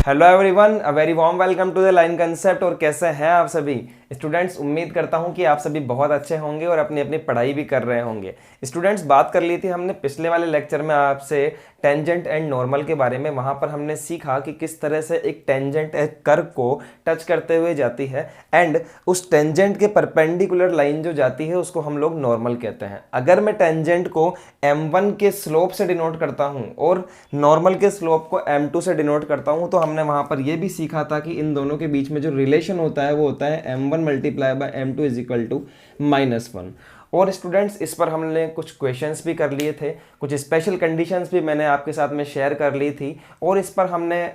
Hello everyone, a very warm welcome to the line concept. और कैसे हैं आप सभी स्टूडेंट्स? उम्मीद करता हूं कि आप सभी बहुत अच्छे होंगे और अपनी अपनी पढ़ाई भी कर रहे होंगे। स्टूडेंट्स, बात कर ली थी हमने पिछले वाले लेक्चर में आपसे टेंजेंट एंड नॉर्मल के बारे में। वहां पर हमने सीखा कि किस तरह से एक टेंजेंट एक कर्व को टच करते हुए जाती है एंड उस टेंजेंट के परपेंडिकुलर लाइन जो जाती है उसको हम लोग नॉर्मल कहते हैं। अगर मैं टेंजेंट को m1 के स्लोप से डिनोट करता हूं और नॉर्मल के स्लोप को m2 से डिनोट करता हूं तो हमने वहां पर यह भी सीखा था कि इन दोनों के बीच में जो रिलेशन होता है वो होता है m1 multiply by m2 is equal to -1। और स्टूडेंट्स, इस पर हमने कुछ क्वेश्चंस भी कर लिए थे, कुछ स्पेशल कंडीशंस भी मैंने आपके साथ में शेयर कर ली थी और इस पर हमने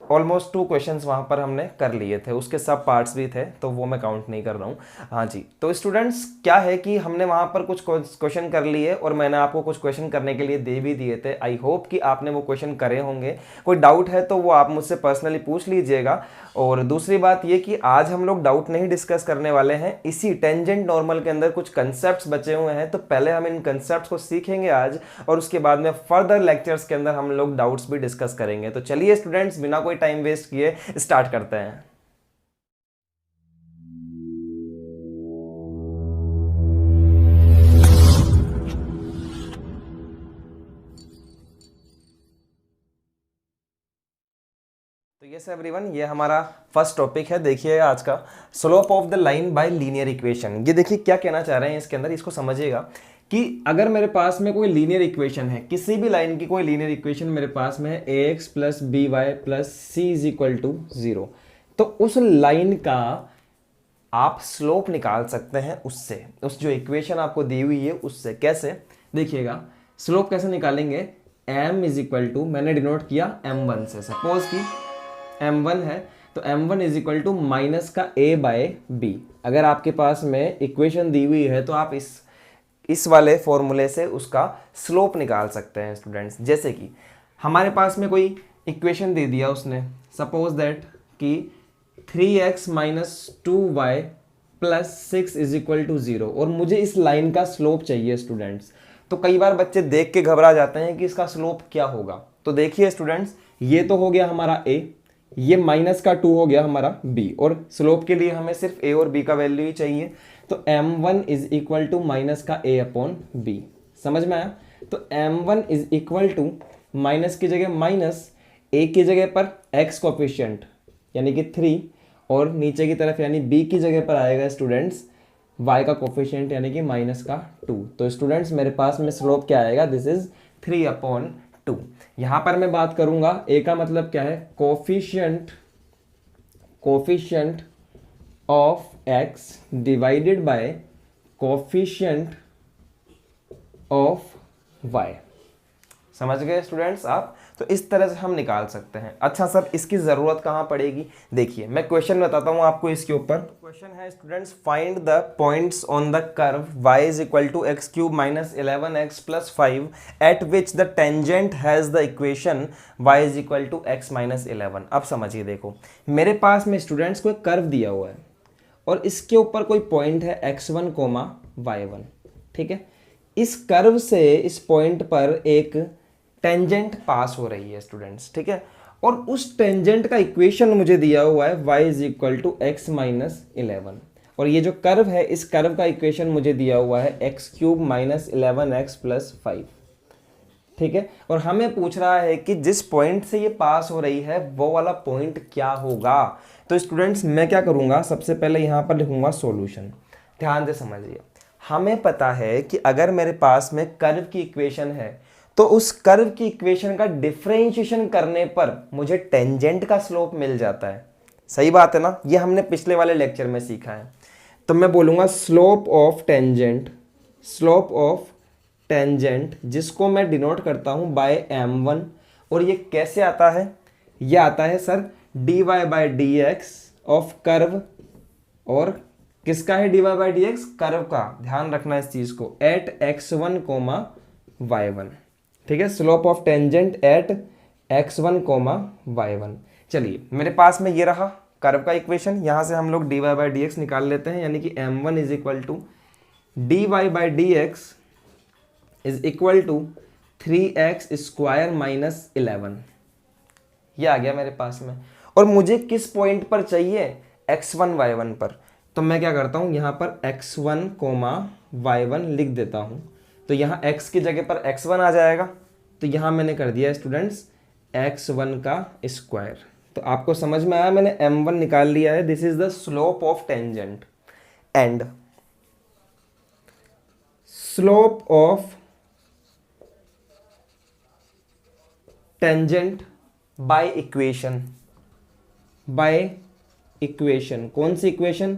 ऑलमोस्ट 2 क्वेश्चंस वहाँ पर हमने कर लिए थे। उसके सब पार्ट्स भी थे तो वो मैं काउंट नहीं कर रहा हूँ। हाँ जी, तो स्टूडेंट्स क्या है कि हमने वहाँ पर कुछ क्वेश्चन कर लिए और मैंने आपको कुछ क्वेश्चन करने के लिए दे भी दिए थे। आई होप कि आपने वो क्वेश्चन करे होंगे। कोई डाउट है तो वो आप मुझसे पर्सनली पूछ लीजिएगा। और दूसरी बात ये कि आज हम लोग डाउट नहीं डिस्कस करने वाले हैं, इसी टेंजेंट नॉर्मल के अंदर कुछ कंसेप्ट बचे हुए हैं, तो पहले हम इन कंसेप्ट को सीखेंगे आज और उसके बाद में फर्दर लेक्चर्स के अंदर हम लोग डाउट्स भी डिस्कस करेंगे। तो चलिए स्टूडेंट्स, बिना कोई टाइम वेस्ट किए स्टार्ट करते हैं। तो यस एवरीवन, ये हमारा फर्स्ट टॉपिक है। देखिए आज का slope of the line by linear equation. ये देखिए क्या कहना चाह रहे हैं इसके अंदर, इसको समझिएगा कि अगर मेरे पास में कोई लीनियर इक्वेशन है, किसी भी लाइन की कोई लीनियर इक्वेशन मेरे पास में है ax plus B Y plus C is equal to 0, तो उस लाइन का आप स्लोप निकाल सकते हैं उससे, उस जो इक्वेशन आपको दी हुई है उससे। कैसे? देखिएगा स्लोप कैसे निकालेंगे। m इज इक्वल टू, मैंने डिनोट किया m1 से, सपोज कि m1 है तो m1 is equal to minus का a बाय बी। अगर आपके पास में इक्वेशन दी हुई है तो आप इस वाले फॉर्मूले से उसका स्लोप निकाल सकते हैं स्टूडेंट्स। जैसे कि हमारे पास में कोई इक्वेशन दे दिया उसने, सपोज दैट कि 3x minus 2y plus 6 is equal to 0 और मुझे इस लाइन का स्लोप चाहिए स्टूडेंट्स। तो कई बार बच्चे देख के घबरा जाते हैं कि इसका स्लोप क्या होगा। तो देखिए स्टूडेंट्स, ये तो हो गया हमारा a, ये माइनस का 2 हो गया हमारा b, और स्लोप के लिए हमें सिर्फ a और b का वैल्यू ही चाहिए। तो m1 is equal to minus का a अपॉन b। समझ में आया? तो m1 is equal to minus की जगह माइनस, a की जगह पर x कोफिशिएंट यानी कि 3 और नीचे की तरफ यानी b की जगह पर आएगा स्टूडेंट्स y का कोफिशिएंट यानी कि माइनस का 2। तो स्टूडेंट्स मेरे पास में स्लोप क्या आएगा? This is 3 upon 2। यहां पर मैं बात करूंगा a का मतलब क्या है, coefficient of x divided by coefficient of y। समझ गए स्टूडेंट्स आप? तो इस तरह से हम निकाल सकते हैं। अच्छा सर, इसकी जरूरत कहां पड़ेगी? देखिए मैं क्वेश्चन बताता हूं आपको इसके ऊपर। क्वेश्चन है students, find the points on the curve y is equal to X cube minus 11x plus 5 at which the tangent has the equation y is equal to X minus 11। अब समझिए, देखो मेरे पास में स्टूडेंट्स कोई curve दिया हुआ है और इसके ऊपर कोई पॉइंट है x1 कोमा y1, ठीक है। इस कर्व से इस पॉइंट पर एक टेंजेंट पास हो रही है स्टूडेंट्स, ठीक है। और उस टेंजेंट का इक्वेशन मुझे दिया हुआ है y is equal to X minus 11, और ये जो कर्व है इस कर्व का इक्वेशन मुझे दिया हुआ है x cube minus 11x plus 5, ठीक है। और हमें पूछ रहा है कि जिस पॉइंट से ये पास हो रही है वो वाला पॉइंट क्या होगा। तो स्टूडेंट्स मैं क्या करूंगा, सबसे पहले यहां पर लिखूंगा सॉल्यूशन। ध्यान से समझिए, हमें पता है कि अगर मेरे पास में कर्व की इक्वेशन है तो उस कर्व की इक्वेशन का डिफरेंशिएशन करने पर मुझे टेंजेंट का स्लोप मिल जाता है। सही बात है ना? ये हमने पिछले वाले लेक्चर में सीखा है। तो मैं बोलूंगा स्लोप ऑफ टेंजेंट, जिसको मैं डिनोट करता हूं बाय m1। और ये कैसे आता है? ये आता है sir dy by dx of curve, और किसका है dy बाय dx? कर्व का। ध्यान रखना इस चीज को, एट x1 कोमा y1, ठीक है। Slope of tangent at x1 comma y1। चलिए मेरे पास में ये रहा कर्व का इक्वेशन, यहां से हम लोग dy बाय dx निकाल लेते हैं, यानी कि m1 is equal to dy by dx is equal to 3x square minus 11, ये आ गया मेरे पास में। और मुझे किस पॉइंट पर चाहिए, x1 y1 पर। तो मैं क्या करता हूँ, यहाँ पर x1 y1 लिख देता हूँ। तो यहाँ x की जगह पर x1 आ जाएगा। तो यहाँ मैंने कर दिया स्टूडेंट्स x1 का स्क्वायर। तो आपको समझ में आया, मैंने m1 निकाल लिया है। This is the slope of tangent and slope of tangent by equation. By equation, कौन सी इक्वेशन,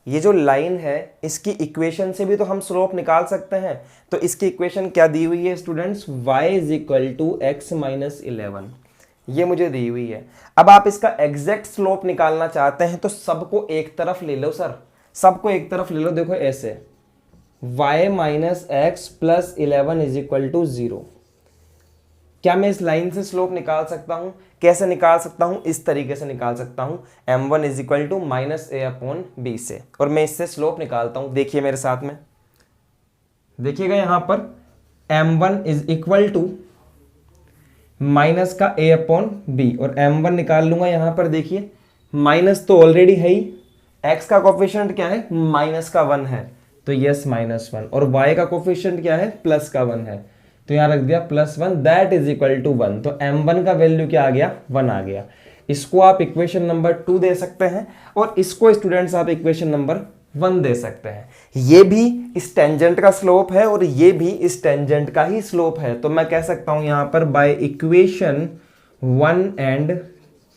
ये जो लाइन है इसकी इक्वेशन से भी तो हम स्लोप निकाल सकते हैं। तो इसकी इक्वेशन क्या दी हुई है students, y is equal to X minus 11, ये मुझे दी हुई है। अब आप इसका एग्जैक्ट स्लोप निकालना चाहते हैं तो सबको एक तरफ ले लो सर, सबको एक तरफ ले लो। देखो ऐसे y minus X plus 11 is equal to 0। क्या मैं इस लाइन से स्लोप निकाल सकता हूं, कैसे निकाल सकता हूं, इस तरीके से निकाल सकता हूं, m1 is equal to minus A upon B से, और मैं इससे स्लोप निकालता हूं। देखिए मेरे साथ में, देखिएगा यहां पर m1 is equal to minus का ए अपॉन बी, और m1 निकाल लूंगा यहां पर। देखिए माइनस तो ऑलरेडी है ही, x का कोफिशिएंट क्या है, माइनस का 1 है, तो यस -1, और y का कोफिशिएंट क्या है, प्लस का 1 है, तो यहां रख दिया +1, दैट इज इक्वल टू 1। तो m1 का वैल्यू क्या आ गया, 1 आ गया। इसको आप इक्वेशन नंबर 2 दे सकते हैं, और इसको स्टूडेंट्स आप इक्वेशन नंबर 1 दे सकते हैं। ये भी इस टेंजेंट का स्लोप है और ये भी इस टेंजेंट का ही स्लोप है। तो मैं कह सकता हूं यहां पर बाय इक्वेशन 1 एंड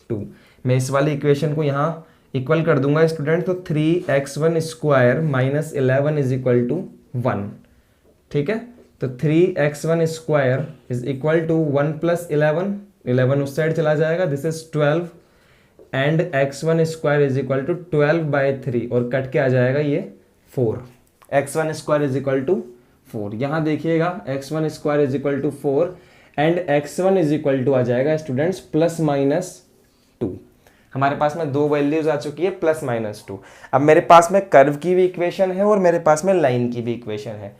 2, मैं इस वाली इक्वेशन को यहां इक्वल कर दूंगा स्टूडेंट। तो 3x1 square minus 11 is equal to 1, ठीक है। तो 3x1 square is equal to 1 plus 11 उस साइड चला जाएगा, this is 12, and x1 square is equal to 12/3, और कट के आ जाएगा ये 4। x1 square is equal to 4, यहां देखिएगा x1 square is equal to 4 and x1 is equal to आ जाएगा स्टूडेंट्स +-2। हमारे पास में दो वैल्यूज आ चुकी है +-2। अब मेरे पास में कर्व की भी इक्वेशन है और मेरे पास में लाइन की भी इक्वेशन है।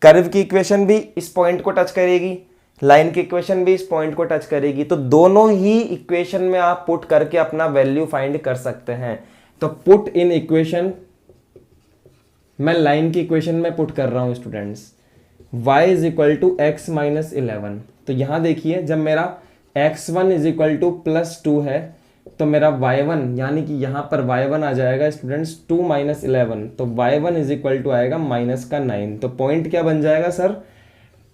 कर्व की इक्वेशन भी इस पॉइंट को टच करेगी, लाइन की इक्वेशन भी इस पॉइंट को टच करेगी। तो दोनों ही इक्वेशन में आप पुट करके अपना वैल्यू फाइंड कर सकते हैं। तो पुट इन इक्वेशन, मैं लाइन की इक्वेशन में पुट कर रहा हूं students, y is equal to X minus 11। तो यहां देखिए जब मेरा x1 इज इक्वल टू +2 है तो मेरा y1 यानी कि यहां पर y1 आ जाएगा स्टूडेंट्स 2 - 11, तो y1 इज इक्वल टू आएगा -9। तो पॉइंट क्या बन जाएगा सर,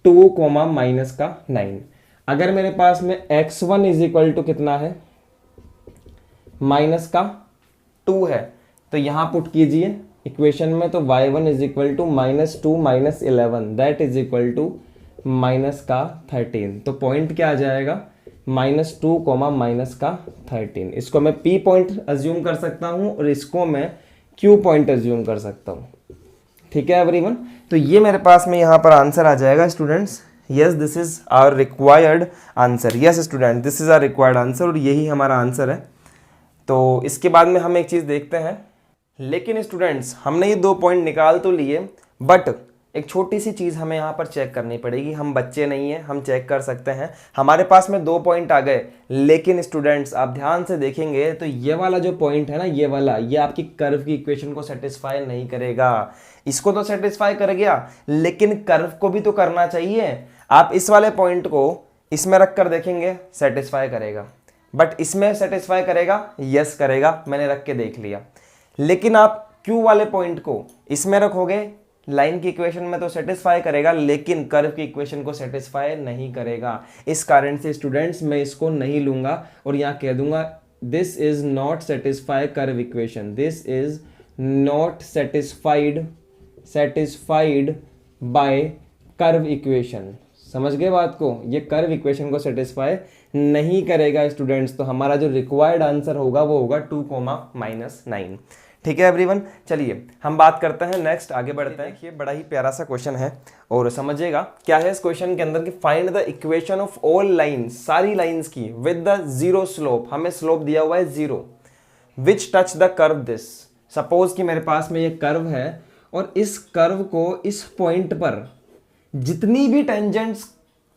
2, -9। अगर मेरे पास में x1 इज इक्वल टू कितना है, -2 है, तो यहां पुट कीजिए इक्वेशन में। तो y1 is equal to -2 - 11, that is equal to -13। तो पॉइंट क्या आ जाएगा, -2, -13। इसको मैं P पॉइंट अज्यूम कर सकता हूं और इसको मैं Q पॉइंट अज्यूम कर सकता हूं, ठीक है एवरीवन। तो ये मेरे पास में यहां पर आंसर आ जाएगा students. Yes, this is our required answer. Yes student, this is our required answer, और यही हमारा आंसर है। तो इसके बाद में हम एक चीज देखते हैं, लेकिन स्टूडेंट्स हमने ये 2 पॉइंट निकाल तो लिए, बट एक छोटी सी चीज़ हमें यहाँ पर चेक करनी पड़ेगी। हम बच्चे नहीं हैं, हम चेक कर सकते हैं। हमारे पास में 2 पॉइंट आ गए, लेकिन स्टूडेंट्स आप ध्यान से देखेंगे तो ये वाला जो पॉइंट है ना, ये वाला, ये आपकी कर्व की इक्वेशन को सेटिस्फाई नहीं करेगा। इसको तो सेटिस्फाई कर गया, लेकिन कर्व को भी तो करना चाहिए। आप इस वाले पॉइंट को इसमें रख कर देखेंगे, सेटिस्फाई करेगा, बट इसमें सेटिस्फाई करेगा, यस करेगा, मैंने रख के देख लिया। लेकिन आप क्यू वाले पॉइंट को इसमें रखोगे, लाइन की इक्वेशन में तो सेटिस्फाई करेगा, लेकिन कर्व की इक्वेशन को सेटिस्फाई नहीं करेगा। इस कारण से स्टूडेंट्स मैं इसको नहीं लूंगा और यहाँ कह दूंगा this is not satisfy curve equation, this is not satisfied by curve equation. समझ गए बात को, ये कर्व इक्वेशन को सेटिस्फाई नहीं करेगा स्टूडेंट्स। तो हमारा जो रिक्वायर्ड आंसर होगा वो होगा 2, -9। ठीक है एवरीवन, चलिए हम बात करते हैं नेक्स्ट, आगे बढ़ते हैं। ये बड़ा ही प्यारा सा क्वेश्चन है और समझिएगा क्या है इस क्वेश्चन के अंदर कि find the equation of all lines, सारी लाइंस की विद द 0 स्लोप। हमें स्लोप दिया हुआ है 0, विच touch the curve this. Suppose कि मेरे पास में ये कर्व है और इस कर्व को इस पॉइंट पर जितनी भी टेंजेंट्स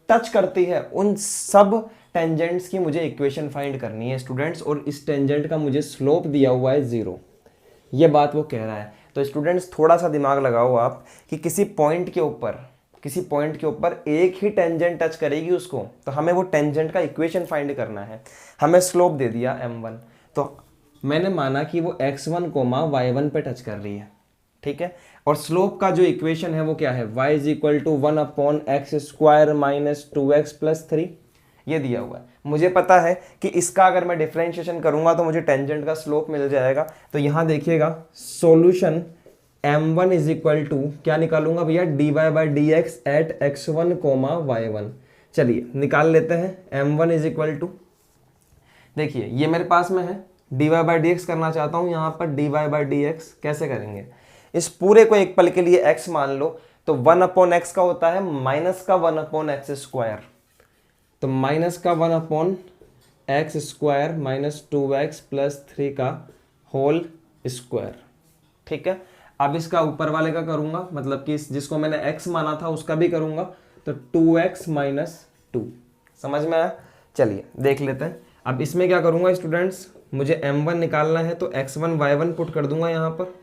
टच करती है उन सब टेंजेंट्स की मुझे इक्वेशन फाइंड करनी है स्टूडेंट्स, और इस टेंजेंट का मुझे स्लोप दिया हुआ है 0, ये बात वो कह रहा है। तो स्टूडेंट्स थोड़ा सा दिमाग लगाओ आप कि किसी पॉइंट के ऊपर एक ही टेंजेंट टच करेगी उसको, तो हमें वो टेंजेंट का इक्वेशन फाइंड करना है। हमें स्लोप दे दिया m1, तो मैंने माना कि वो x1 कोमा y1 पे टच कर रही है, ठीक है। और स्लोप का जो इक्वेशन है वो क्या है, y is equal to 1/x² minus 2x plus 3, ये दिया हुआ है। मुझे पता है कि इसका अगर मैं डिफरेंशिएशन करूंगा तो मुझे टेंजेंट का स्लोप मिल जाएगा। तो यहां देखिएगा solution m1 is equal to क्या निकालूंगा भैया, dy/dx at x1 comma y1। चलिए निकाल लेते हैं। m1 इज इक्वल टू, देखिए ये मेरे पास में है, dy/dx करना चाहता हूं, यहां पर dy/dx कैसे करेंगे, इस पूरे को एक पल के लिए x मान लो, तो 1/x का होता है माइनस का 1/x², तो माइनस का 1/x² माइनस 2x प्लस 3 का होल स्क्वायर, ठीक है। अब इसका ऊपर वाले का करूंगा, मतलब कि जिसको मैंने x माना था उसका भी करूंगा, तो 2x माइनस 2, समझ में आया। चलिए देख लेते हैं। अब इसमें क्या करूंगा स्टूडेंट्स, मुझे m1 निकालना है, तो x1 y1 पुट कर दूंगा यहाँ पर।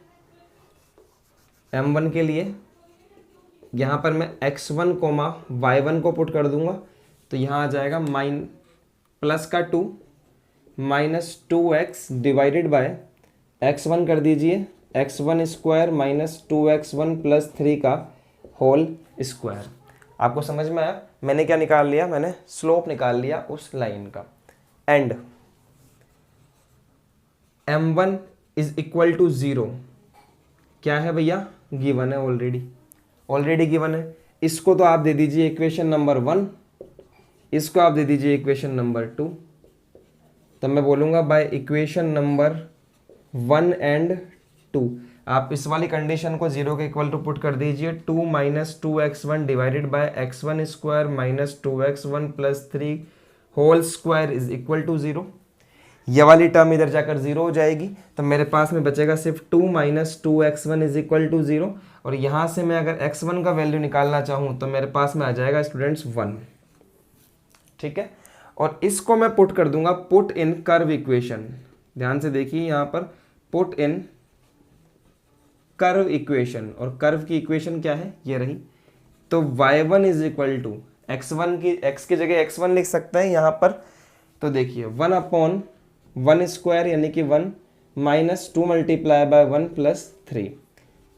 m1 के लिए यहाँ पर मैं x1 कोमा y1 को पुट कर दूंगा, तो यहाँ आ जाएगा प्लस का 2 minus 2x divided by x1 कर दीजिए x1² माइनस 2x1 प्लस 3 का होल स्क्वायर। आपको समझ में आया, मैंने क्या निकाल लिया, मैंने स्लोप निकाल लिया उस लाइन का। And m1 is equal to 0 क्या है भैया, गिवन है, ऑलरेडी गिवन है। इसको तो आप दे दीजिए इक्वेशन नंबर 1, इसको आप दे दीजिए इक्वेशन नंबर 2, तब मैं बोलूँगा बाय इक्वेशन नंबर 1 एंड 2 आप इस वाली कंडीशन को 0 के इक्वल टू पुट कर दीजिए। 2 minus 2x1 divided by x1² minus 2x1 plus 3 whole square is equal to 0। ये वाली टर्म इधर जाकर 0 हो जाएगी, तो मेरे पास में बचेगा सिर्फ 2 minus 2x1 is equal to 0। और यहाँ से मैं अगर x1 का वैल्यू निकालना चाहूँ तो मेरे पास में आ जाएगा स्टूडेंट्स 1, ठीक है। और इसको मैं पुट कर दूंगा, पुट इन कर्व इक्वेशन। ध्यान से देखिए यहाँ पर पुट इन कर्व इक्वेशन, और कर्व की इक्वेशन क्या है, ये रही। तो y1 is equal to x1 की x की जगह x1 लिख सकते हैं यहाँ पर। तो देखिए 1/1² यानी कि 1 minus 2 multiply by 1 plus 3,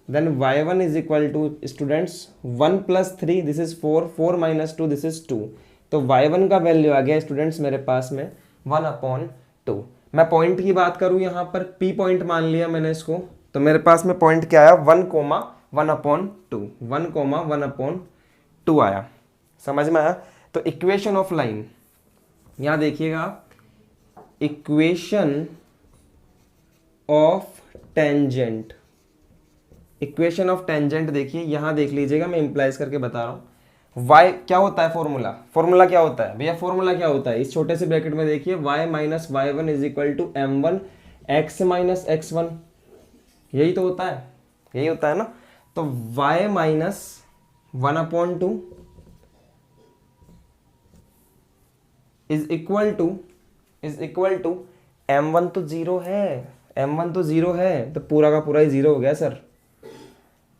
then y1 is equal to students 1 plus 3 this is 4, 4 minus 2 this is 2। तो y1 का वैल्यू आ गया स्टूडेंट्स मेरे पास में 1/2। मैं पॉइंट की बात करूं यहाँ पर p पॉइंट मान लिया मैंने इसको, तो मेरे पास में पॉइंट क्या आया 1,1/2, 1,1/2 आया, समझ में आया। तो इक्वेशन ऑफ लाइन, यहाँ देखिएगा आप, equation of tangent, equation of tangent देखिए यहाँ देख लीजिएगा, मैं इंप्लाइज करके बता रहा हूँ। y क्या होता है, फॉर्मूला क्या होता है भैया, फॉर्मूला क्या होता है, इस छोटे से ब्रैकेट में देखिए y minus y1 is equal to m1 x minus x1, यही तो होता है, यही होता है ना। तो y minus 1/2 is equal to m1 तो 0 है, m1 तो 0 है, तो पूरा का पूरा ही 0 हो गया सर।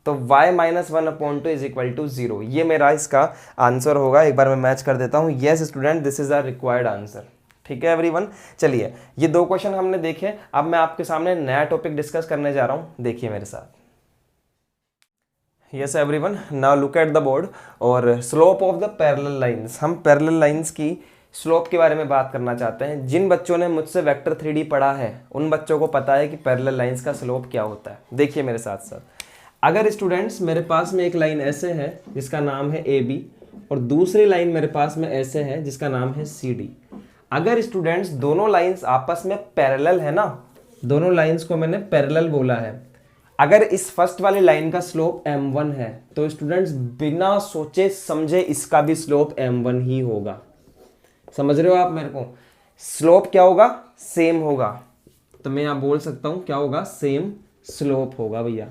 तो y minus 1/2 is equal to 0, ये मेरा इसका आंसर होगा। एक बार मैं मैच कर देता हूँ। Yes student, this is our required answer, ठीक है एवरीवन। चलिए ये 2 क्वेश्चन हमने देखे, अब मैं आपके सामने नया टॉपिक डिस्कस करने जा रहा हूँ, देखिए मेरे साथ। Yes everyone, now look at the board. और slope of the parallel lines, हम पैरेलल लाइंस की स्लोप के बारे में बात करना चाहते हैं। जिन बच्चों ने मुझसे वेक्टर 3D पढ़ा है उन बच्चों को पता है कि पैरेलल लाइंस का स्लोप क्या होता है। देखिए मेरे साथ साथ, अगर स्टूडेंट्स मेरे पास में एक लाइन ऐसे है जिसका नाम है AB, और दूसरी लाइन मेरे पास में ऐसे है जिसका नाम है CD। अगर स्टूडेंट्स दोनों लाइंस आपस में पैरेलल है ना, दोनों लाइंस को मैंने पैरेलल बोला है, अगर इस फर्स्ट वाली लाइन का स्लोप m1 है तो स्टूडेंट्स बिना सोचे समझे इसका भी स्लोप m1 ही होगा। समझ रहे हो आप मेरे को, स्लोप क्या होगा, सेम होगा। तो मैं यहां बोल सकता हूं क्या होगा, सेम स्लोप होगा भैया।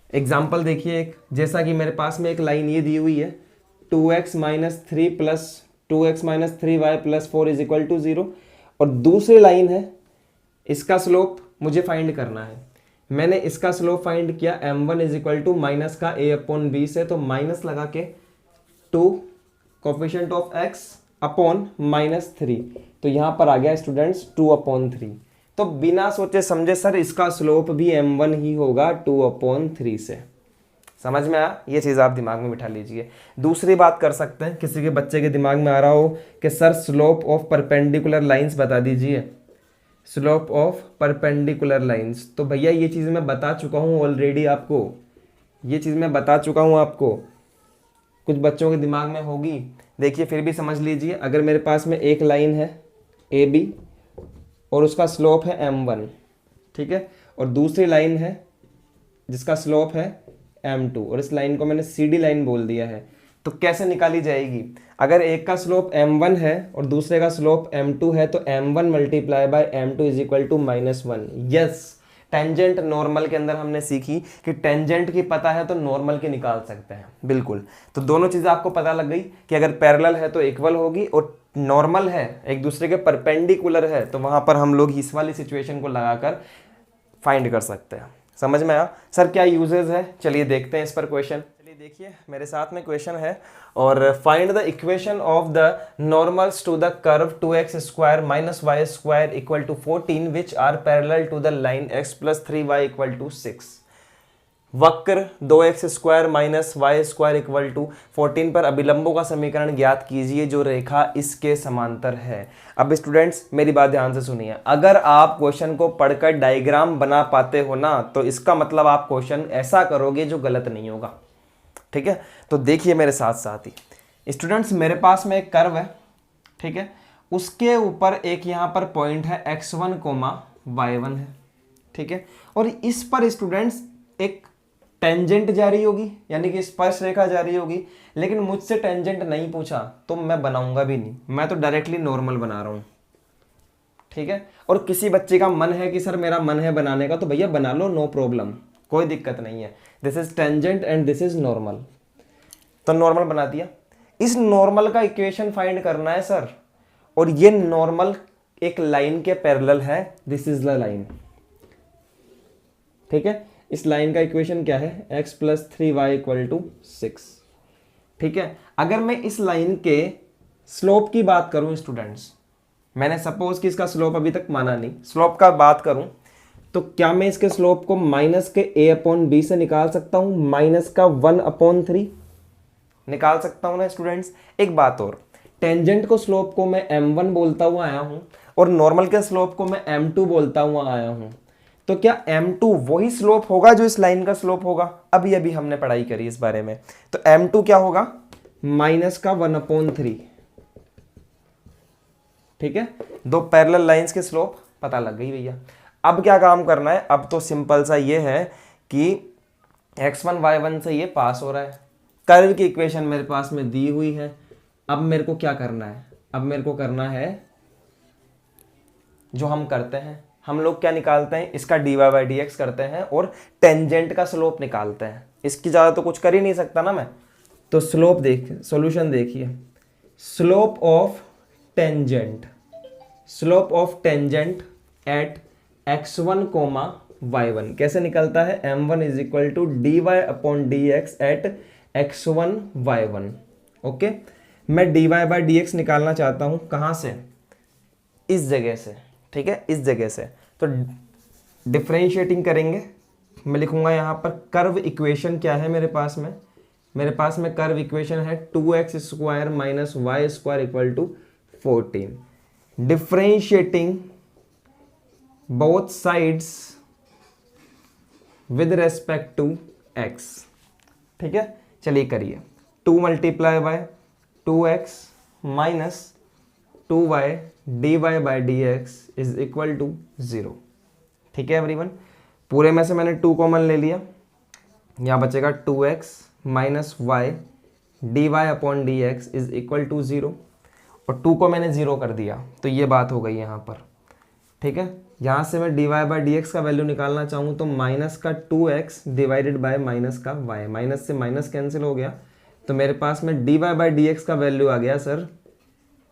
एग्जाम्पल देखिए एक, जैसा कि मेरे पास में एक लाइन ये दी हुई है 2x minus 3 plus 2x minus 3y plus 4 is equal to 0। और दूसरी लाइन है, इसका स्लोप मुझे फाइंड करना है। मैंने इसका स्लोप फाइंड किया, m1 is equal to minus का a अपॉन b से, तो माइनस लगा के 2 कोफिशिएंट ऑफ x अपॉन -3, तो यहां पर आ गया स्टूडेंट्स 2/3। तो बिना सोचे समझे सर इसका स्लोप भी m1 ही होगा 2/3 से। समझ में आया? ये चीज़ आप दिमाग में बिठा लीजिए। दूसरी बात कर सकते हैं, किसी के बच्चे के दिमाग में आ रहा हो कि sir slope of perpendicular lines बता दीजिए, स्लोप ऑफ परपेंडिकुलर लाइंस। तो भैया ये चीज़ मैं बता चुका हूँ ऑलरेडी आपको, ये चीज़ मैं बता चुका हूँ आपको, कुछ बच्चों के दिमाग में होगी। देखिए फिर भी समझ लीजिए, अगर मेरे पास में एक लाइन है ए बी और उसका स्लोप है m1, ठीक है, और दूसरी लाइन है जिसका स्लोप है m2, और इस लाइन को मैंने CD लाइन बोल दिया है, तो कैसे निकाली जाएगी? अगर एक का स्लोप m1 है और दूसरे का स्लोप m2 है, तो m1 multiply by m2 is equal to -1। Yes, tangent normal के अंदर हमने सीखी कि टेंजेंट की पता है तो नॉर्मल की निकाल सकते हैं, बिल्कुल। तो दोनों चीज़ें आपको पता लग गई कि अगर पैरेलल है तो इक्वल होगी, और नॉर्मल है, एक दूसरे के परपेंडिकुलर है, तो वहाँ पर हम लोग इस वाली सिचुएशन को लगाकर फाइंड कर सकते हैं। समझ में आया? सर क्या यूजेस है, चलिए देखते हैं इस पर क्वेश्चन। चलिए देखिए मेरे साथ में क्वेश्चन है, और find the equation of the normals to the curve 2x square minus Y square equal to 14 which are parallel to the line x plus 3y equal to 6। वक्र 2x square minus Y square equal to 14 पर अभिलंबों का समीकरण ज्ञात कीजिए जो रेखा इसके समांतर है। अब स्टूडेंट्स मेरी बात ध्यान से सुनिए, अगर आप क्वेश्चन को पढ़कर डायग्राम बना पाते हो ना, तो इसका मतलब आप क्वेश्चन ऐसा करोगे जो गलत नहीं होगा, ठीक है। तो देखिए मेरे साथ साथ ही स्टूडेंट्स, मेरे पास में एक कर्व है, ठीक है, उसके ऊपर एक यहाँ पर पॉइंट है x1, y1 है, ठीक है, और इस पर स्टूडेंट्स एक टेंजेंट जा रही होगी, यानी कि स्पर्श रेखा जा रही होगी, लेकिन मुझसे टेंजेंट नहीं पूछा तो मैं बनाऊंगा भी नहीं, मैं तो डायरेक्टली नॉर्मल बना रहा हूं, ठीक है। और किसी बच्चे का मन है कि सर मेरा मन है बनाने का, तो भैया बना लो, नो प्रॉब्लम, कोई दिक्कत नहीं है। This is tangent and this is normal, तो नॉर्मल बना दिया। इस नॉर्मल का इक्वेशन फाइंड करना है सर, और ये नॉर्मल एक लाइन के पैरेलल है, दिस इज द लाइन, ठीक है। इस लाइन का इक्वेशन क्या है, x plus 3y equal to 6, ठीक है। अगर मैं इस लाइन के स्लोप की बात करूं स्टूडेंट्स, मैंने सपोज कि इसका स्लोप अभी तक माना नहीं, स्लोप का बात करूं तो क्या मैं इसके स्लोप को माइनस के a अपॉन बी से निकाल सकता हूं, माइनस का 1/3 निकाल सकता हूं ना स्टूडेंट्स। एक बात और, टेंजेंट को स्लोप को मैं m1 बोलता हुआ आया हूं और नॉर्मल के स्लोप को मैं m2 बोलता हुआ आया हूं, तो क्या m2 वही स्लोप होगा जो इस लाइन का स्लोप होगा? अभी अभी हमने पढ़ाई करी इस बारे में। तो m2 क्या होगा, माइनस का 1/3, ठीक है। दो पैरेलल लाइंस के स्लोप पता लग गई भैया। अब क्या काम करना है, अब तो सिंपल सा ये है कि x1 y1 से ये पास हो रहा है, कर्व की इक्वेशन मेरे पास में दी हुई है। अब मेरे को क्या करना है, अब मेरे को करना है जो हम करते हैं, हम लोग क्या निकालते हैं, इसका dy/dx करते हैं और टेंजेंट का स्लोप निकालते हैं। इसकी ज़्यादा तो कुछ कर ही नहीं सकता ना मैं। तो स्लोप देखिए, सॉल्यूशन देखिए, slope of tangent, slope of tangent at x1, y1 कैसे निकलता है, m1 is equal to dy/dx at x1, y1। Okay, मैं dy/dx निकालना चाहता हूं, कहां से, इस जगह से, ठीक है, इस जगह से। तो डिफरेंशिएटिंग करेंगे, मैं लिखूंगा यहां पर कर्व इक्वेशन क्या है मेरे पास में, मेरे पास में कर्व इक्वेशन है 2x square minus Y square equal to 14। Differentiating both sides with respect to x, ठीक है। चलिए करिए, 2 multiply by 2x minus 2y dy/dx is equal to 0, ठीक है एवरीवन। पूरे में से मैंने 2 कॉमन ले लिया, यहाँ बचेगा 2x minus Y dy/dx is equal to 0, और 2 को मैंने 0 कर दिया, तो ये बात हो गई यहाँ पर, ठीक है। यहाँ से मैं dy/dx का वैल्यू निकालना चाहूँ तो माइनस का 2x डिवाइडेड बाय माइनस का y, माइनस से माइनस कैंसिल हो गया, तो मेरे पास में dy/dx का वैल्यू आ गया सर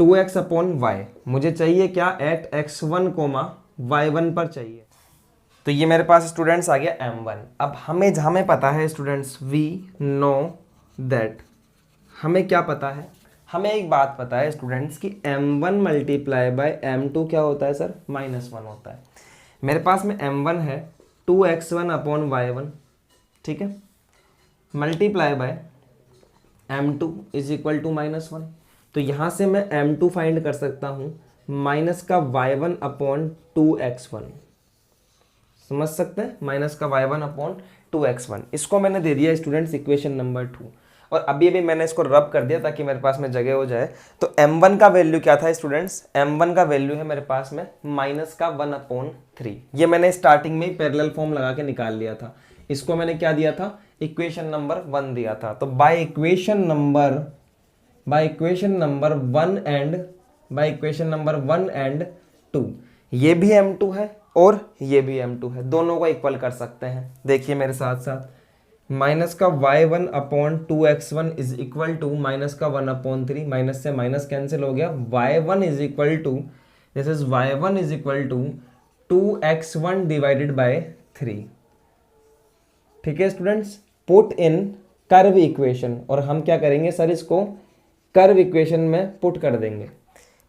2x अपॉन वाई, मुझे चाहिए क्या एट x1 कोमा y1 पर चाहिए। तो ये मेरे पास स्टूडेंट्स आ गया m1। अब हमें पता है स्टूडेंट्स, वी नो दैट, हमें क्या पता है, हमें एक बात पता है स्टूडेंट्स कि m1 मल्टीप्लाई बाय m2 क्या होता है सर, -1 होता है। मेरे पास में m1 है 2x1 अपॉन y1, ठीक है, multiply by m2 is equal to -1। तो यहाँ से मैं m2 फाइंड कर सकता हूँ माइनस का y1 अपॉन 2x1, समझ सकते हैं, माइनस का y1 अपॉन 2x1। इसको मैंने दे दिया स्टूडेंट्स इक्वेशन नंबर 2, और अभी अभी मैंने इसको रब कर दिया ताकि मेरे पास में जगह हो जाए। तो m1 का वैल्यू क्या था स्टूडेंट्स, m1 का वैल्यू है मेरे पास में माइनस का 1/3। ये मैंने स्टार्टिंग में ही पैरेलल फॉर्म लगा के निकाल लिया था। इसको मैंने क्या दिया था, इक्वेशन नंबर 1 दिया था। तो बाय इक्वेशन नंबर 1 एंड 2, ये भी m2 है और ये भी m2 है, दोनों को इक्वल कर सकते हैं। देखिए मेरे साथ साथ, माइनस का y1 upon 2x1 is equal to minus का 1/3, माइनस से माइनस कैंसिल हो गया, y1 is equal to, this is y1 is equal to 2x1 divided by 3। ठीक है students, put in curve equation, और हम क्या करेंगे सर, इसको कर्व इक्वेशन में पुट कर देंगे।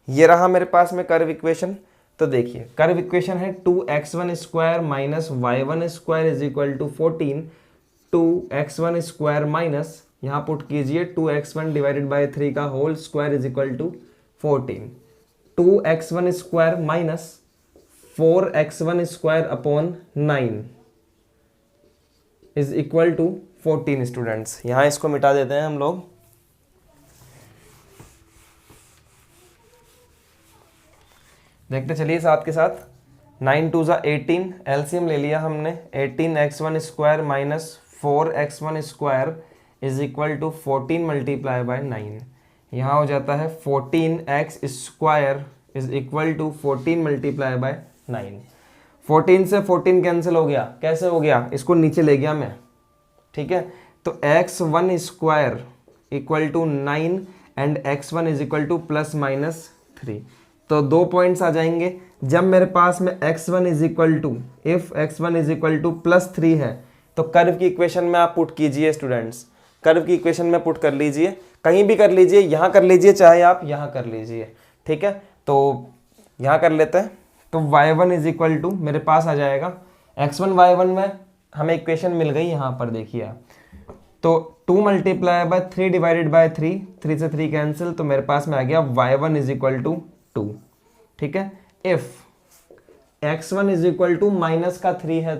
ये रहा मेरे पास में कर्व इक्वेशन। तो देखिए कर्व इक्वेशन है 2x1 square minus y1 square is equal to 14, 2x1 square minus, यहाँ पुट कीजिए 2x1 डिवाइडेड बाय 3 का whole square is equal to 14, 2x1 square minus 4x1 square upon 9 is equal to 14 students. यहाँ इसको मिटा देते हैं हम लोग। देखते चलिए साथ के साथ, 9 2 ज़ा 18, एलसीएम ले लिया हमने, 18x1 square minus 4x1 square is equal to 14 multiply by 9। यहाँ हो जाता है 14x square is equal to 14 multiply by 9। 14 से 14 कैंसिल हो गया, कैसे हो गया, इसको नीचे ले गया मैं, ठीक है। तो x1 square equal to 9 and x1 is equal to +-3। तो 2 पॉइंट्स आ जाएंगे। जब मेरे पास में x1 is equal to, if x1 is equal to +3 है, तो कर्व की इक्वेशन में आप पुट कीजिए स्टूडेंट्स, कर्व की इक्वेशन में पुट कर लीजिए, कहीं भी कर लीजिए, यहाँ कर लीजिए चाहे आप यहाँ कर लीजिए, ठीक है। तो यहाँ कर लेते हैं। तो y1 इज इक्वल टू मेरे पास आ जाएगा x1 y1 में हमें इक्वेशन मिल गई, यहाँ पर देखिए आप, तो 2 मल्टीप्लाई बाय 3 डिवाइडेड बाय 3, 3 से 3 कैंसिल, तो मेरे पास में आ गया y1 इज इक्वल टू 2, ठीक है। If x1 is equal to minus का 3 है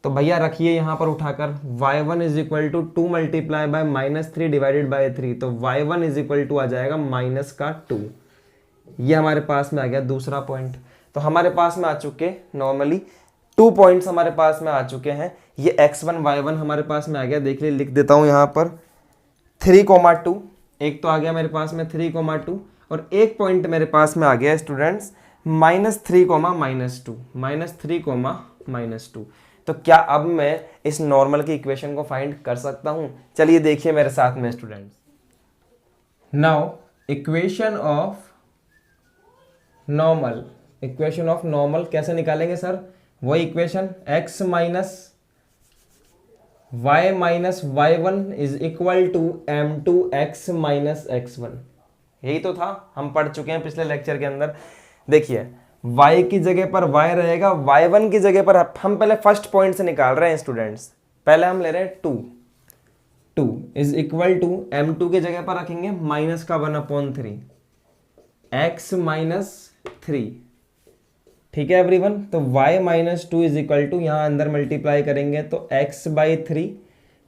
तो भैया रखिए यहाँ पर उठाकर, y1 is equal to 2 multiply by -3 divided by 3, तो y1 इज इक्वल टू आ जाएगा माइनस का 2। ये हमारे पास में आ गया दूसरा पॉइंट। तो हमारे पास में आ चुके नॉर्मली 2 पॉइंट्स हमारे पास में आ चुके हैं। ये x1 y1 हमारे पास में आ गया, देख लीजिए, लिख देता हूँ यहाँ पर 3,2, एक तो आ गया मेरे पास में 3,2, और एक पॉइंट मेरे पास में आ गया स्टूडेंट्स -3, -2। तो क्या अब मैं इस नॉर्मल की इक्वेशन को फाइंड कर सकता हूं? चलिए देखिए मेरे साथ में students. Now equation of normal कैसे निकालेंगे सर? वही equation x minus y minus y1 is equal to m2x minus x1। यही तो था, हम पढ़ चुके हैं पिछले लेक्चर के अंदर। देखिए y की जगह पर y रहेगा, y1 की जगह पर हम पहले फर्स्ट पॉइंट से निकाल रहे हैं स्टूडेंट्स। पहले हम ले रहे हैं 2 इज इक्वल टू m2 की जगह पर रखेंगे माइनस का 1/3 x माइनस 3, ठीक है एवरीवन। तो y minus 2 is equal to, यहाँ अंदर मल्टीप्लाई करेंगे तो x by 3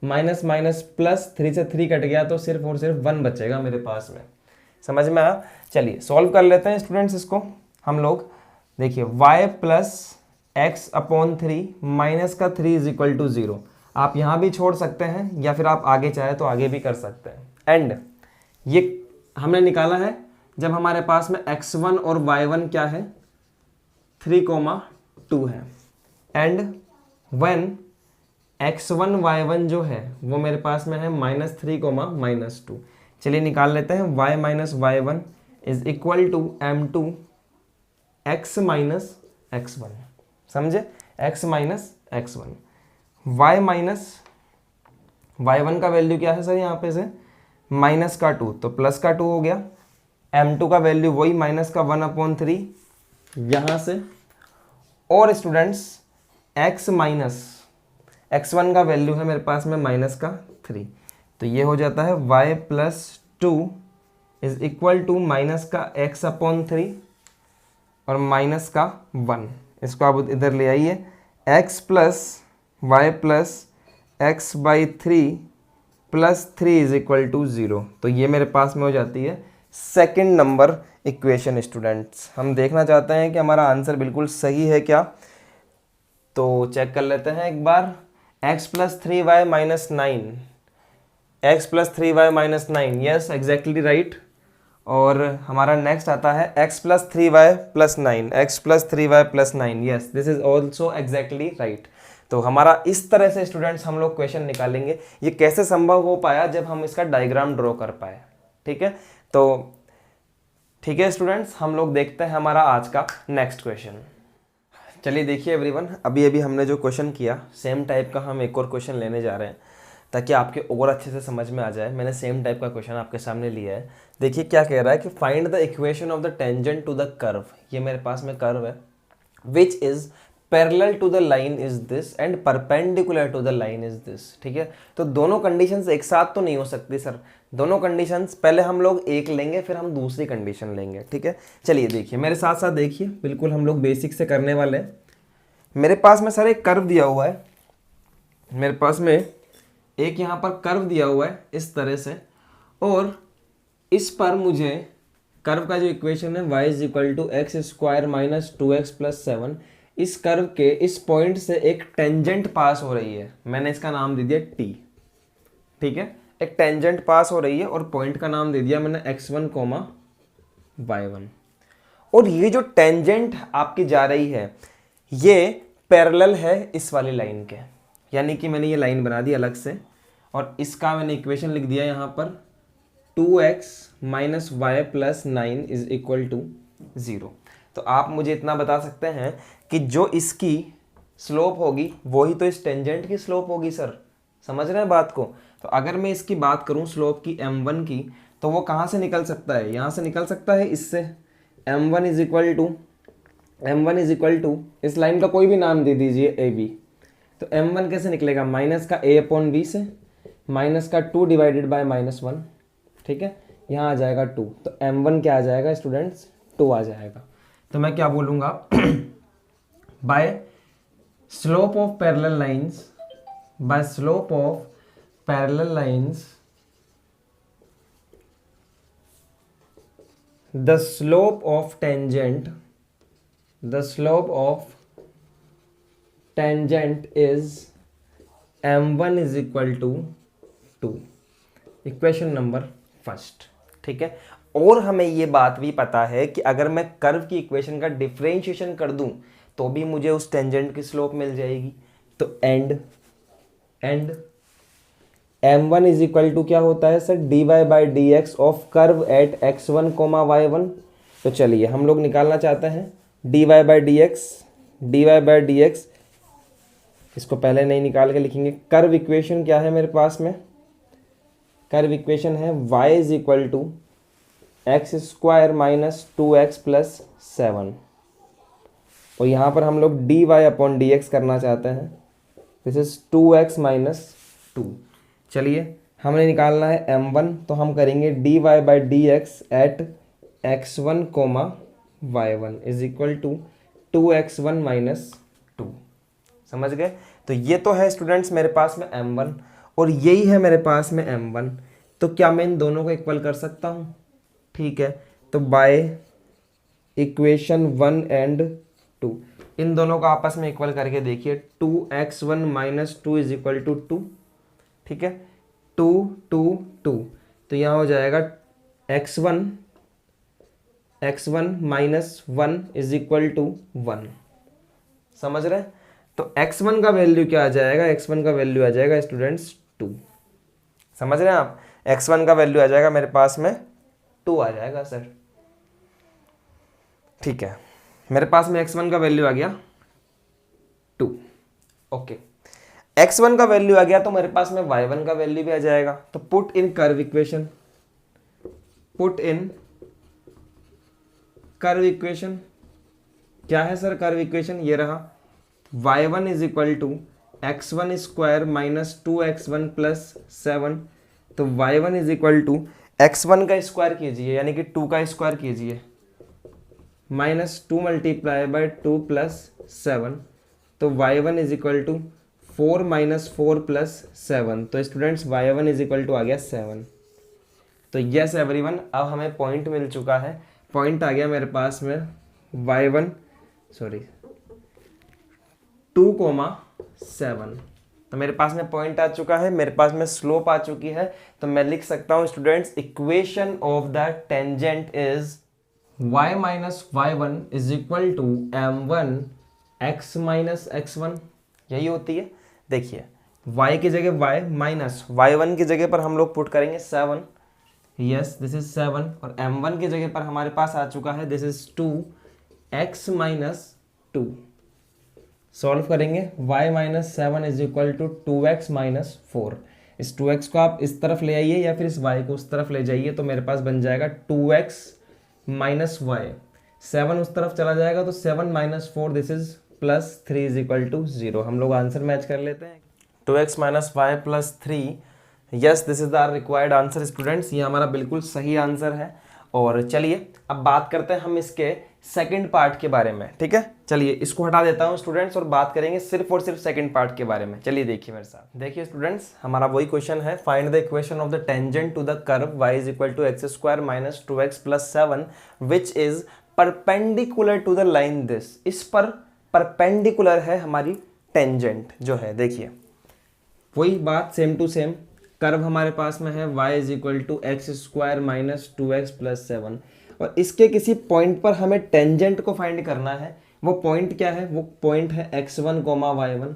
minus minus plus, 3 से 3 कट गया तो सिर्फ और सिर्फ 1 बचेगा मेरे पास में। समझ में आया? चलिए सॉल्व कर लेते हैं स्टूडेंट्स इसको हम लोग। देखिए y plus x upon 3 minus का 3 इज इक्वल टू 0। आप यहाँ भी छोड़ सकते हैं या फिर आप आगे चाहे तो आगे भी कर सकते हैं। एंड ये हमने निकाला है जब हमारे पास में x1 और y1 क्या है, 3,2 है। एंड व्हेन x1 y1 जो है वो मेरे पास में है -3, -2। चलिए निकाल लेते हैं y minus y1 is equal to m2 x minus x1, समझे, x minus x1, y minus y1 का वैल्यू क्या है सर यहाँ पे से माइनस का 2 तो प्लस का 2 हो गया, m2 का वैल्यू वही माइनस का 1/3 यहाँ से, और स्टूडेंट्स x माइनस x1 का वैल्यू है मेरे पास में माइनस का 3, तो ये हो जाता है y plus 2 is equal to minus का x/3 और माइनस का 1, इसको आप इधर ले आइए, x plus Y plus X by 3 plus 3 is equal to 0, तो ये मेरे पास में हो जाती है सेकंड नंबर इक्वेशन। स्टूडेंट्स हम देखना चाहते हैं कि हमारा आंसर बिल्कुल सही है क्या, तो चेक कर लेते हैं एक बार। x plus 3y minus 9, x plus 3y minus 9, yes exactly right. और हमारा नेक्स्ट आता है x plus 3y plus 9, x plus 3y plus 9, yes this is also exactly right. तो हमारा इस तरह से स्टूडेंट्स हम लोग क्वेश्चन निकालेंगे। ये कैसे संभव हो पाया, जब हम इसका डायग्राम ड्रॉ कर पाए, ठीक है। तो ठीक है स्टूडेंट्स, हम लोग देखते हैं हमारा आज का नेक्स्ट क्वेश्चन। चलिए देखिए एवरीवन, अभी हमने जो क्वेश्चन किया सेम टाइप का हम एक और क्वेश्चन लेने जा रहे हैं ताकि आपके और अच्छे से समझ में आ जाए। मैंने सेम टाइप का क्वेश्चन आपके सामने लिया है। देखिए क्या कह रहा है कि find the equation of the tangent to the curve. ये मेरे पास में कर्व है which is parallel to the line is this and perpendicular to the line is this, ठीक है। तो दोनों कंडीशंस एक साथ तो नहीं हो सकती सर, दोनों कंडीशंस पहले हम लोग एक लेंगे फिर हम दूसरी कंडीशन लेंगे, ठीक है। चलिए देखिए मेरे साथ साथ देखिए, बिल्कुल हम लोग बेसिक से करने वाले हैं। मेरे पास में सर एक कर्व दिया हुआ है, मेरे पास में एक यहाँ पर कर्व दिया हुआ है इस तरह से, और इस पर मुझे कर्व का जो इक्वेशन है y is equal to x square minus 2x plus 7, इस कर्व के इस पॉइंट से एक टेंजेंट पास हो रही है, मैंने इसका नाम दे दिया t, ठीक है। एक टेंजेंट पास हो रही है और पॉइंट का नाम दे दिया मैंने x1, y1। और ये जो टेंजेंट आपकी जा रही है ये पैरेलल है इस वाली लाइन के, यानी कि मैंने ये लाइन बना दी अलग से और इसका मैंने इक्वेशन लिख दिया यहाँ पर 2x minus Y plus 9 is equal to 0। तो आप मुझे इतना बता सकते हैं कि जो इसकी स्लोप होगी वही तो इस टेंजेंट की स्लोप होगी सर, समझ रहे हैं बात को। तो अगर मैं इसकी बात करूं स्लोप की m1 की, तो वो कहाँ से निकल सकता है, यहाँ से निकल सकता है इससे। m1 इज इक्वल टू इस लाइन का कोई भी नाम दे दीजिए ab, तो m1 कैसे निकलेगा, माइनस का a अपॉन b से, माइनस का 2 डिवाइडेड बाय -1, ठीक है। यहाँ आ जाएगा 2, तो m1 क्या आ जाएगा स्टूडेंट्स, 2 आ जाएगा। तो मैं क्या बोलूँगा by slope of parallel lines, by slope of parallel lines the slope of tangent is m1 is equal to 2, equation number first, ठीक है। और हमें ये बात भी पता है कि अगर मैं कर्व की इक्वेशन का डिफरेंशिएशन कर दूं तो भी मुझे उस टेंजेंट की स्लोप मिल जाएगी। तो and m1 is equal to क्या होता है sir, dy by D x of curve at x1, y1। तो चलिए हम लोग निकालना चाहते हैं dy बाई डी एक्स, इसको पहले नहीं निकाल के लिखेंगे। कर्व इक्वेशन क्या है मेरे पास में, कर्व इक्वेशन है y is equal to x square minus 2x plus 7, और यहाँ पर हम लोग dy अपॉन डी एक्स करना चाहते हैं, दिस इज 2x माइनस 2। चलिए हमने निकालना है m1, तो हम करेंगे dy by D X at x1, y1 is equal to 2x1 minus 2, समझ गए। तो ये तो है स्टूडेंट्स मेरे पास में m1 और यही है मेरे पास में m1, तो क्या मैं इन दोनों को इक्वल कर सकता हूँ, ठीक है। तो बाय इक्वेशन 1 एंड 2 इन दोनों को आपस में इक्वल करके देखिए, 2x1 minus 2 is equal to 2, ठीक है। 2 2 2, तो यहाँ हो जाएगा x1 minus 1 is equal to 1, समझ रहे हैं। तो x1 का वैल्यू क्या आ जाएगा, x1 का वैल्यू आ जाएगा स्टूडेंट्स 2, समझ रहे हैं आप। x1 का वैल्यू आ जाएगा मेरे पास में 2 आ जाएगा सर, ठीक है, मेरे पास में x1 का वैल्यू आ गया 2। ओके, x1 का वैल्यू आ गया तो मेरे पास में y1 का वैल्यू भी आ जाएगा। तो put in curve equation, put in curve equation. क्या है सर कर्व इक्वेशन? ये रहा, y1 is equal to x1 square minus 2x1 plus 7। तो y1 is equal to x1 का स्क्वायर कीजिए यानी कि 2 का स्क्वायर कीजिए माइनस 2 मल्टीप्लाई बाय 2 प्लस 7। तो y1 is equal to 4 minus 4 plus 7। तो students y1 is equal to आ गया 7। तो यस एवरीवन, अब हमें पॉइंट मिल चुका है। पॉइंट आ गया मेरे पास में y1 2,7। तो मेरे पास में पॉइंट आ चुका है, मेरे पास में स्लोप आ चुकी है। तो मैं लिख सकता हूं students, equation of the tangent is y minus y1 is equal to m1 x minus x1। यही होती है। देखिए y की जगह y माइनस y1 की जगह पर हम लोग पुट करेंगे 7। Yes, this is 7। और m1 की जगह पर हमारे पास आ चुका है this is 2 x minus 2। Solve करेंगे, y minus 7 is equal to 2x minus 4। इस 2x को आप इस तरफ ले आइए या फिर इस y को उस तरफ ले जाइए, तो मेरे पास बन जाएगा 2x माइनस वाई। 7 उस तरफ चला जाएगा तो 7 minus 4 this is plus 3 is equal to 0। हम लोग आंसर मैच कर लेते हैं। 2x minus Y plus 3, yes this is the required answer students. ये हमारा बिल्कुल सही आंसर है। और चलिए अब बात करते हैं हम इसके सेकंड पार्ट के बारे में। ठीक है, चलिए इसको हटा देता हूं स्टूडेंट्स और बात करेंगे सिर्फ और सिर्फ सेकंड पार्ट के बारे में। चलिए देखिए मेरे साथ। देखिए स्टूडेंट्स, हमारा वही क्वेश्चन है, find the equation of the tangent to the curve y is equal to x square minus 2x plus 7 which is perpendicular to the line this. इस पर परपेंडिकुलर है हमारी टेंजेंट जो है। देखिए वही बात सेम टू सेम, कर्व हमारे पास में है y is equal to x square minus 2x plus 7 और इसके किसी पॉइंट पर हमें टेंजेंट को फाइंड करना है। वो पॉइंट क्या है? वो पॉइंट है x1 कोमा y1।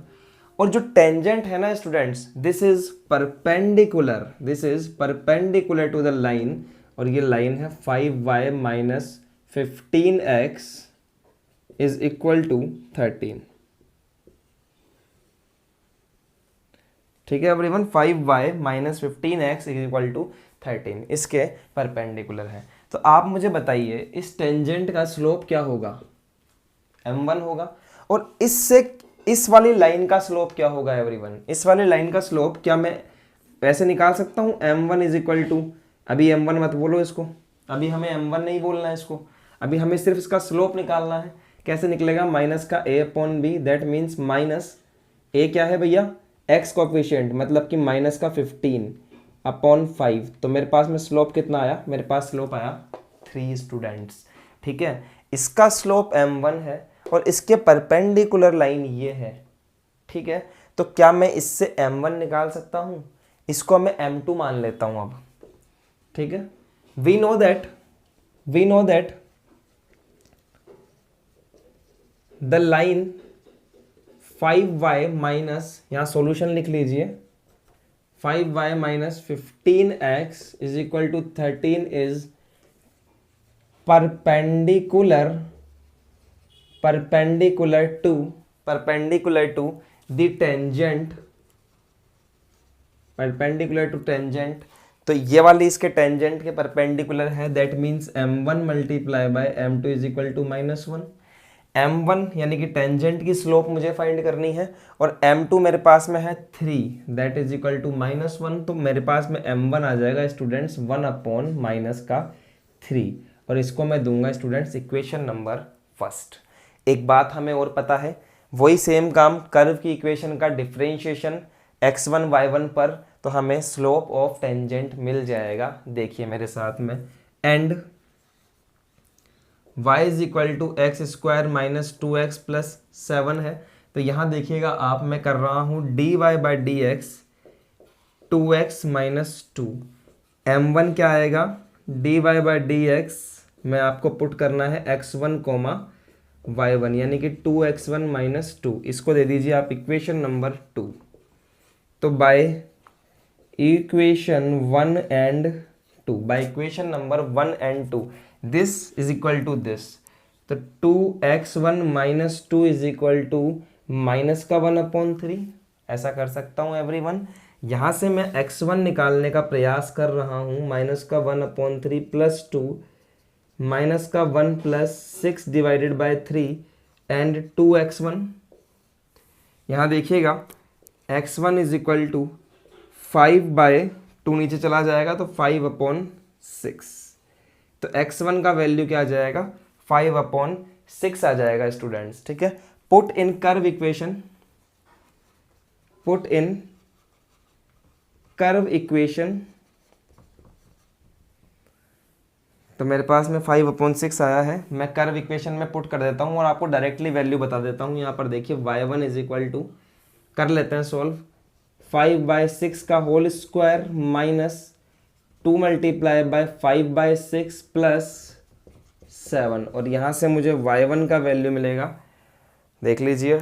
और जो टेंजेंट है ना students, this is perpendicular, this is perpendicular to the line. और ये लाइन है 5y minus 15x is equal to 13। ठीक है everyone, 5y minus 15x is equal to 13 इसके परपेंडिकुलर है। तो आप मुझे बताइए इस टेंजेंट का स्लोप क्या होगा? m1 होगा। और इससे इस वाली लाइन का स्लोप क्या होगा एवरीवन? इस वाली लाइन का स्लोप क्या मैं वैसे निकाल सकता हूँ? m1 इज इक्वल टू, अभी m1 मत बोलो इसको, अभी हमें m1 नहीं बोलना है इसको, अभी हमें सिर्फ इसका स्लोप निकालना है। कैसे निकलेगा? माइनस का a upon b, that means minus a क्या है भैया? x कोएफिशिएंट, मतलब कि माइनस का 15 अपॉन 5। तो मेरे पास में स्लोप कितना आया? मेरे पास स्लोप आया 3 स्टूडेंट्स। ठीक है, इसका स्लोप m1 है और इसके परपेंडिकुलर लाइन ये है। ठीक है, तो क्या मैं इससे m1 निकाल सकता हूं? इसको मैं m2 मान लेता हूं अब। ठीक है, we know that the line 5y minus, यहाँ सॉल्यूशन लिख लीजिए, 5y minus 15x is equal to 13 is perpendicular to the tangent, perpendicular to tangent. तो ये वाली इसके टेंजेंट के परपेंडिकुलर है, that means m1 multiply by m2 is equal to -1। m1 यानी कि टेंजेंट की स्लोप मुझे फाइंड करनी है और m2 मेरे पास में है 3, दैट इज इक्वल टू -1। तो मेरे पास में m1 आ जाएगा स्टूडेंट्स 1 अपॉन माइनस का 3 और इसको मैं दूंगा स्टूडेंट्स इक्वेशन नंबर फर्स्ट। एक बात हमें और पता है, वही सेम काम कर्व की इक्वेशन का डिफरेंशिएशन x1 y1 पर, तो हमें स्लोप ऑफ टेंजेंट मिल जाएगा। देखिए मेरे साथ में, and y is equal to x square minus 2x plus 7 है। तो यहाँ देखिएगा आप, मैं कर रहा हूँ dy by D x 2x minus 2। m1 क्या आएगा? dy बाई डी एक्स में आपको पुट करना है x1 कोमा y1 यानी कि 2x1 माइनस 2। इसको दे दीजिए आप इक्वेशन नंबर 2। तो by equation 1 and 2, by equation number 1 and 2 this is equal to this. तो 2x1 minus 2 is equal to minus का 1/3, ऐसा कर सकता हूँ एवरीवन। यहाँ से मैं x1 निकालने का प्रयास कर रहा हूँ, माइनस का 1/3 प्लस 2 माइनस का 1 plus 6 divided by 3 and 2x1। यहाँ देखिएगा x1 इज इक्वल टू 5/2 नीचे चला जाएगा तो 5/6, तो x1 का वैल्यू क्या आ जाएगा 5/6 आ जाएगा स्टूडेंट्स, ठीक है। Put in curve equation, put in curve equation, तो मेरे पास में 5/6 आया है। मैं कर्व इक्वेशन में पुट कर देता हूँ और आपको डायरेक्टली वैल्यू बता देता हूँ। यहाँ पर देखिए y1 इज इक्वल टू, कर लेते हैं सॉल्व, 5/6 का whole square minus 2 multiply by 5/6 plus 7, और यहाँ से मुझे y1 का वैल्यू मिलेगा, देख लीजिए,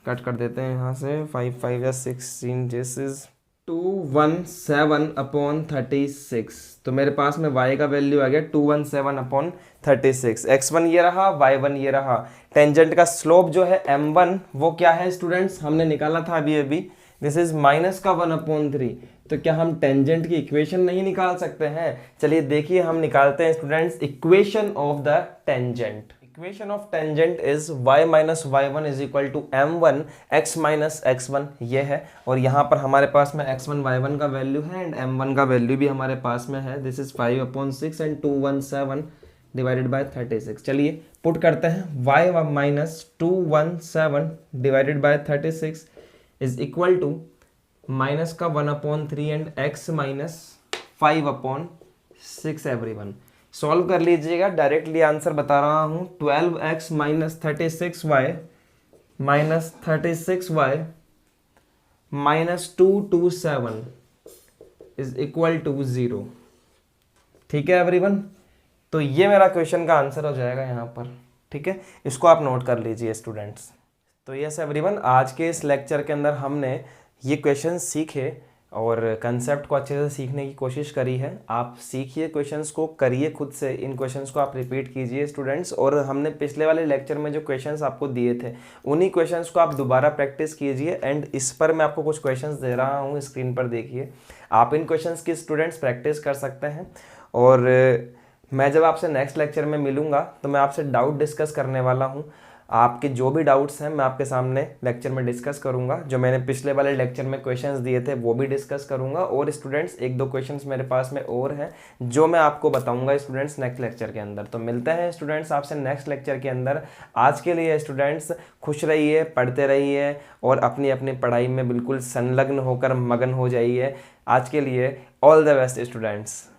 कट कर देते हैं यहाँ से, 5 5 या 16, दिस इज 217/36, तो मेरे पास में y का वैल्यू आ गया 217/36। x1 ये रहा, y1 ये रहा। टेंजेंट का स्लोप जो है m1 वो क्या है स्टूडेंट्स, हमने निकाला था अभी अभी, दिस इज माइनस का 1/3। तो क्या हम टेंजेंट की इक्वेशन नहीं निकाल सकते हैं? चलिए देखिए हम निकालते हैं students equation of the tangent. Equation of tangent is y minus y1 is equal to m1 x minus x1, ये है। और यहाँ पर हमारे पास में x1 y1 का वैल्यू है एंड m1 का वैल्यू भी हमारे पास में है, this is 5/6 and 217 divided by 36। चलिए पुट करते हैं, y minus 217 divided by 36 is equal to minus का 1/3 and x minus 5/6 everyone. Solve कर लीजिएगा, डायरेक्टली आंसर बता रहा हूं, 12x minus 36y minus 36y minus 227 is equal to 0, ठीक है एवरीवन। तो ये मेरा क्वेश्चन का आंसर हो जाएगा यहाँ पर, ठीक है, इसको आप नोट कर लीजिए स्टूडेंट्स। तो यस एवरीवन, आज के इस लेक्चर के अंदर हमने ये क्वेश्चन सीखे और कंसेप्ट को अच्छे से सीखने की कोशिश करी है। आप सीखिए, क्वेश्चंस को करिए खुद से, इन क्वेश्चंस को आप रिपीट कीजिए स्टूडेंट्स। और हमने पिछले वाले लेक्चर में जो क्वेश्चंस आपको दिए थे उन्हीं क्वेश्चंस को आप दोबारा प्रैक्टिस कीजिए। एंड इस पर मैं आपको कुछ क्वेश्चंस दे रहा हूँ, स्क्रीन पर देखिए, आप इन क्वेश्चंस की स्टूडेंट्स प्रैक्टिस कर सकते हैं। और मैं जब आपसे नेक्स्ट लेक्चर में मिलूँगा तो मैं आपसे डाउट डिस्कस करने वाला हूँ। आपके जो भी डाउट्स हैं मैं आपके सामने लेक्चर में डिस्कस करूंगा। जो मैंने पिछले वाले लेक्चर में क्वेश्चंस दिए थे वो भी डिस्कस करूंगा। और स्टूडेंट्स 1-2 क्वेश्चंस मेरे पास में और हैं जो मैं आपको बताऊंगा स्टूडेंट्स नेक्स्ट लेक्चर के अंदर। तो मिलते हैं स्टूडेंट्स आपसे नेक्स्ट लेक्चर के अंदर। आज के लिए स्टूडेंट्स खुश रहिए, पढ़ते रहिए और अपनी अपनी पढ़ाई में बिल्कुल संलग्न होकर मगन हो जाइए। आज के लिए ऑल द बेस्ट स्टूडेंट्स।